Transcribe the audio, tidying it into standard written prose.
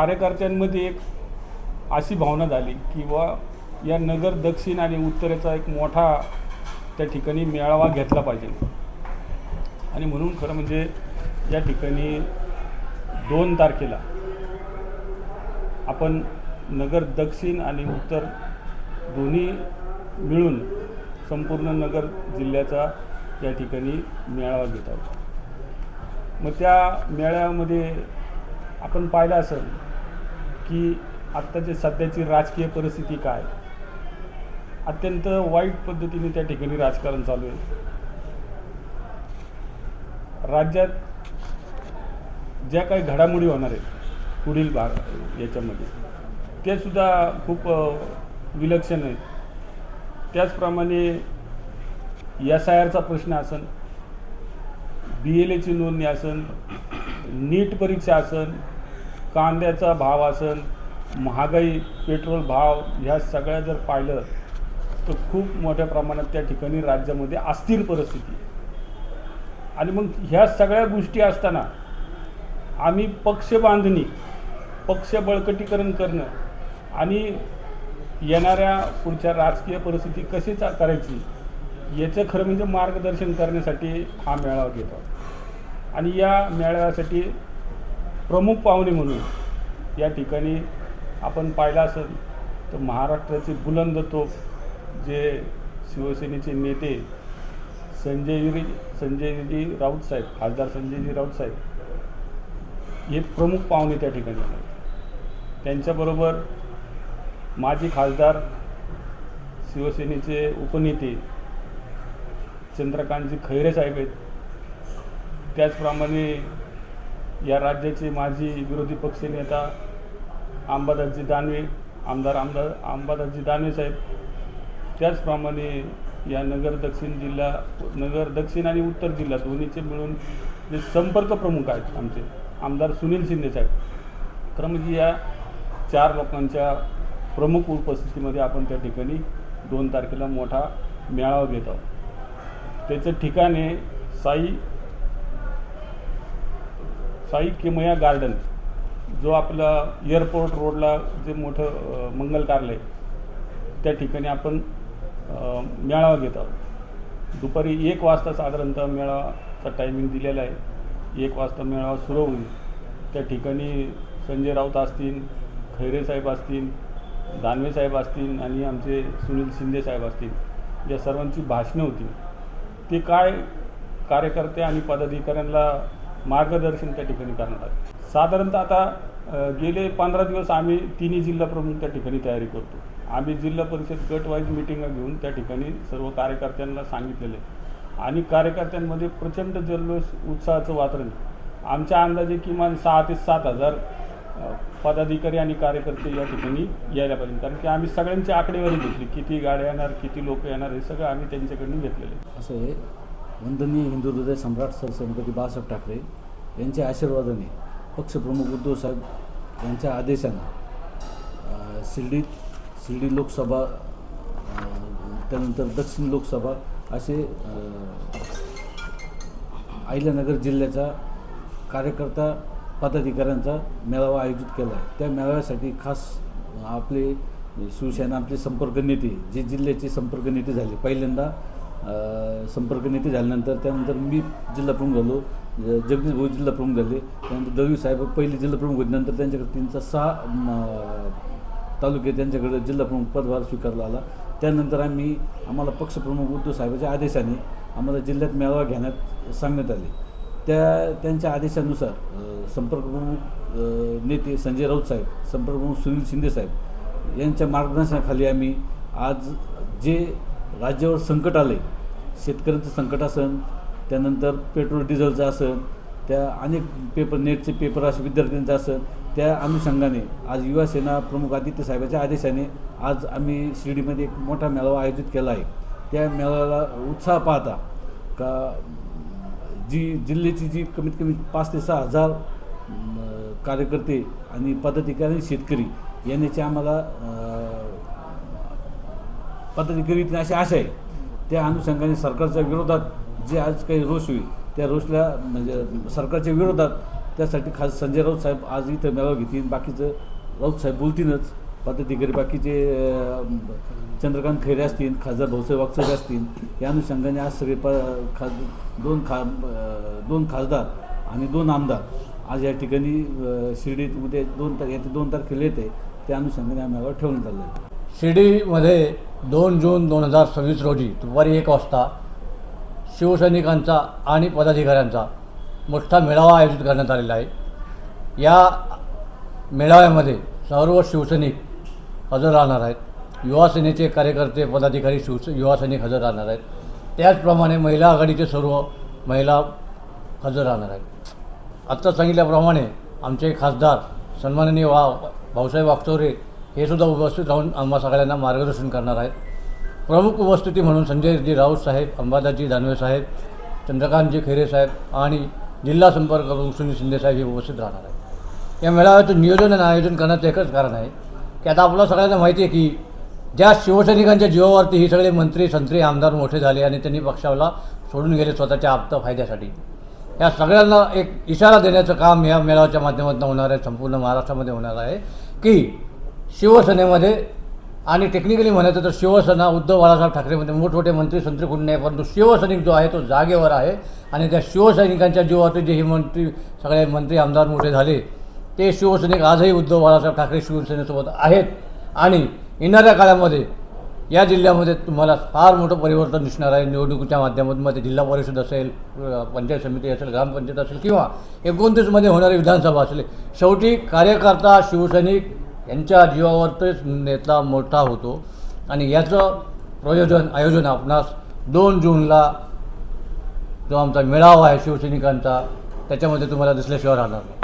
कार्यकर्त्यांमध्ये एक अशी भावना झाली की या नगर दक्षिण आणि उत्तरेचा एक मोठा त्या ठिकाणी मेळावा घेतला पाहिजे आणि म्हणून खरं म्हणजे या ठिकाणी 2 तारखेला आपण नगर दक्षिण आणि उत्तर दोन्ही मिळून संपूर्ण नगर जिल्ह्याचा या ठिकाणी मेळावा घेत आहोत। मग त्या मेळाव्यामध्ये आपण पाहिलं असेल की आत्ताची सध्याची राजकीय परिस्थिती काय, अत्यंत वाईट पद्धतीने त्या ठिकाणी राजकारण चालू आहे। राज्यात ज्या काही घडामोडी होणार आहेत पुढील याच्यामध्ये ते सुद्धा खूप विलक्षण आहेत। त्याचप्रमाणे SIRचा प्रश्न असेल, BLAची नोंदणी असेल, नीट परीक्षा असेल, कांद्याचा भाव असेल, महागाई, पेट्रोल भाव, ह्या सगळ्या जर पाहिलं तर खूप मोठ्या प्रमाणात त्या ठिकाणी राज्यामध्ये अस्थिर परिस्थिती आहे। आणि मग ह्या सगळ्या गोष्टी असताना आम्ही पक्ष बांधणी, पक्ष बळकटीकरण करणं आणि येणाऱ्या पुढच्या राजकीय परिस्थिती कशी करायची याचं खरं म्हणजे मार्गदर्शन करण्यासाठी हा मेळावा घेतो। आणि या मेळाव्यासाठी प्रमुख पाहुणे म्हणून या ठिकाणी आपण पाहिलं असेल तर महाराष्ट्राचे बुलंद तोफ जे शिवसेनेचे नेते संजयजी राऊत साहेब, खासदार संजयजी राऊत साहेब हे प्रमुख पाहुणे त्या ठिकाणी आहेत। त्यांच्याबरोबर माजी खासदार शिवसेनेचे उपनेते चंद्रकांतजी खैरे साहेब आहेत। त्याचप्रमाणे या राज्याचे माजी विरोधी पक्षनेता अंबादासजी दानवे, अंबादासजी दानवे साहेब, त्याचप्रमाणे या नगर दक्षिण आणि उत्तर जिल्हा दोन्हीचे मिळून जे संपर्क प्रमुख आहेत आमचे आमदार सुनील शिंदे साहेब, खरं म्हणजे या 4 लोकांच्या प्रमुख उपस्थितीमध्ये आपण त्या ठिकाणी 2 तारखेला मोठा मेळावा घेत आहोत। त्याचं ठिकाण आहे साई किमया गार्डन, जो आपला एअरपोर्ट रोडला जे मोठं मंगल कार्यालय त्या ठिकाणी आपण मेळावा घेत आहोत। दुपारी 1 वाजता साधारणतः मेळावाचा टायमिंग दिलेला आहे। 1 वाजता मेळावा सुरू होईल। त्या ठिकाणी संजय राऊत असतील, खैरे साहेब असतील, दानवे साहेब असतील आणि आमचे सुनील शिंदे साहेब असतील, या सर्वांची भाषणं होती। ते काय कार्यकर्ते आणि पदाधिकाऱ्यांना मार्गदर्शन त्या ठिकाणी करणार आहे। साधारणतः आता गेले 15 दिवस आम्ही 3 जिल्हा प्रमुख त्या ठिकाणी तयारी करतो। आम्ही जिल्हा परिषद गट वाईज मिटिंगा घेऊन त्या ठिकाणी सर्व कार्यकर्त्यांना सांगितलेले आणि कार्यकर्त्यांमध्ये प्रचंड जल्लोष, उत्साहाचं वातावरण। आमच्या अंदाजे किमान 6 ते 7 हजार पदाधिकारी आणि कार्यकर्ते या ठिकाणी यायला पाहिजे, कारण की आम्ही सगळ्यांची आकडेवारी घेतली, किती गाड्या येणार, किती लोक येणार, हे सगळं आम्ही त्यांच्याकडून घेतलेलं आहे। असं हे वंदनीय हिंदू हृदय सम्राट सरसेनापती बाळासाहेब ठाकरे यांच्या आशीर्वादाने पक्षप्रमुख उद्धव साहेब यांच्या आदेशानं शिर्डी लोकसभा, त्यानंतर दक्षिण लोकसभा असे अहिल्यानगर जिल्ह्याचा कार्यकर्ता पदाधिकाऱ्यांचा मेळावा आयोजित केला आहे। त्या मेळाव्यासाठी खास आपले शिवसेना, आपले संपर्क नेते, जे जिल्ह्याचे संपर्क नेते झाले, पहिल्यांदा संपर्क नेते झाल्यानंतर त्यानंतर मी जिल्हा प्रमुख झालो, जगदीश भाऊ जिल्हा प्रमुख झाले, त्यानंतर दळवी साहेब पहिले जिल्हा प्रमुख होते, नंतर त्यांच्याकडे 6 तालुके त्यांच्याकडे जिल्हा प्रमुख पदभार स्वीकारला आला। त्यानंतर आम्हाला पक्षप्रमुख उद्धव साहेबांच्या आदेशाने आम्हाला जिल्ह्यात मेळावा घेण्यात सांगण्यात आले। त्यांच्या आदेशानुसार संपर्कप्रमुख नेते संजय राऊत साहेब, संपर्कप्रमुख सुनील शिंदे साहेब यांच्या मार्गदर्शनाखाली आम्ही आज जे राज्यावर संकट आले, शेतकऱ्यांचं संकट असेल, त्यानंतर पेट्रोल डिझेलचं असेल, त्या अनेक नेटचे पेपर असे विद्यार्थ्यांचं असेल, त्या अनुषंगाने आज युवा सेना प्रमुख आदित्य साहेबांच्या आदेशाने आज आम्ही शिर्डीमध्ये एक मोठा मेळावा आयोजित केला आहे। त्या मेळाव्याला उत्साह पाहता का जिल्ह्याची जी कमीत कमी 5 ते 6 हजार कार्यकर्ते आणि पदाधिकारी आणि शेतकरी येण्याची आम्हाला पदाधिकारी अशी आशा आहे। त्या अनुषंगाने सरकारच्या विरोधात जे आज काही रोष होईल त्या रोषला म्हणजे सरकारच्या विरोधात त्यासाठी खास संजय राऊत साहेब आज इथं मेळावा घेतील. बाकीचं राऊत साहेब बोलतीलच, पदाधिकारी बाकीचे चंद्रकांत खैरे असतील, खासदार भाऊसाहेब वागचौरे असतील. या अनुषंगाने आज सगळे दोन खासदार आणि 2 आमदार आज या ठिकाणी शिर्डीत उद्या 2 तारखेला येते. त्या अनुषंगाने आम्ही मेळावा ठेवण्यात आला आहे. शिर्डीमध्ये 2 जून 2026 रोजी दुपारी 1 वाजता शिवसैनिकांचा आणि पदाधिकाऱ्यांचा मोठा मेळावा आयोजित करण्यात आलेला आहे. या मेळाव्यामध्ये सर्व शिवसैनिक हजर राहणार आहेत. युवा सेनेचे कार्यकर्ते, पदाधिकारी, युवा सैनिक हजर राहणार आहेत. त्याचप्रमाणे महिला आघाडीचे सर्व महिला हजर राहणार आहेत. आत्ता सांगितल्याप्रमाणे आमचे खासदार सन्माननीय भाऊसाहेब वागचौरे हे सुद्धा उपस्थित राहून आम्हा सगळ्यांना मार्गदर्शन करणार आहेत. प्रमुख उपस्थिती म्हणून संजयजी राऊत साहेब, अंबादासजी दानवे साहेब, चंद्रकांतजी खैरे साहेब आणि जिल्हा संपर्क प्रमुख सुनील शिंदे साहेब हे उपस्थित राहणार आहेत. या मेळाव्याचं नियोजन आणि आयोजन करण्याचं एकच कारण आहे की आता आपल्या सगळ्यांना माहिती आहे की ज्या शिवसैनिकांच्या जीवावरती ही सगळे मंत्री, संत्री, आमदार मोठे झाले आणि त्यांनी पक्षाला सोडून गेले स्वतःच्या फायद्यासाठी, या सगळ्यांना एक इशारा देण्याचं काम या मेळाव्याच्या माध्यमातून होणार आहे. संपूर्ण महाराष्ट्रामध्ये होणार आहे की शिवसेनेमध्ये आणि टेक्निकली म्हणायचं तर शिवसेना उद्धव बाळासाहेब ठाकरेमध्ये मोठमोठे मंत्री, संत्री कोणी नाही, परंतु शिवसैनिक जो आहे तो जागेवर आहे. आणि त्या शिवसैनिकांच्या जीवावरती जे हे सगळे मंत्री, आमदार मोठे झाले ते शिवसैनिक आजही उद्धव बाळासाहेब ठाकरे शिवसेनेसोबत आहेत. आणि येणाऱ्या काळामध्ये या जिल्ह्यामध्ये तुम्हाला फार मोठं परिवर्तन दिसणार आहे. निवडणुकीच्या माध्यमातून मग ते जिल्हा परिषद असेल, पंचायत समिती असेल, ग्रामपंचायत असेल किंवा 29मध्ये होणारी विधानसभा असेल, शेवटी कार्यकर्ता, शिवसैनिक यांच्या जीवावरच नेता मोठा होतो. आणि याचं आयोजन आपणास 2 जूनला जो आमचा मेळावा आहे शिवसैनिकांचा त्याच्यामध्ये तुम्हाला दिसल्याशिवाय राहणार नाही.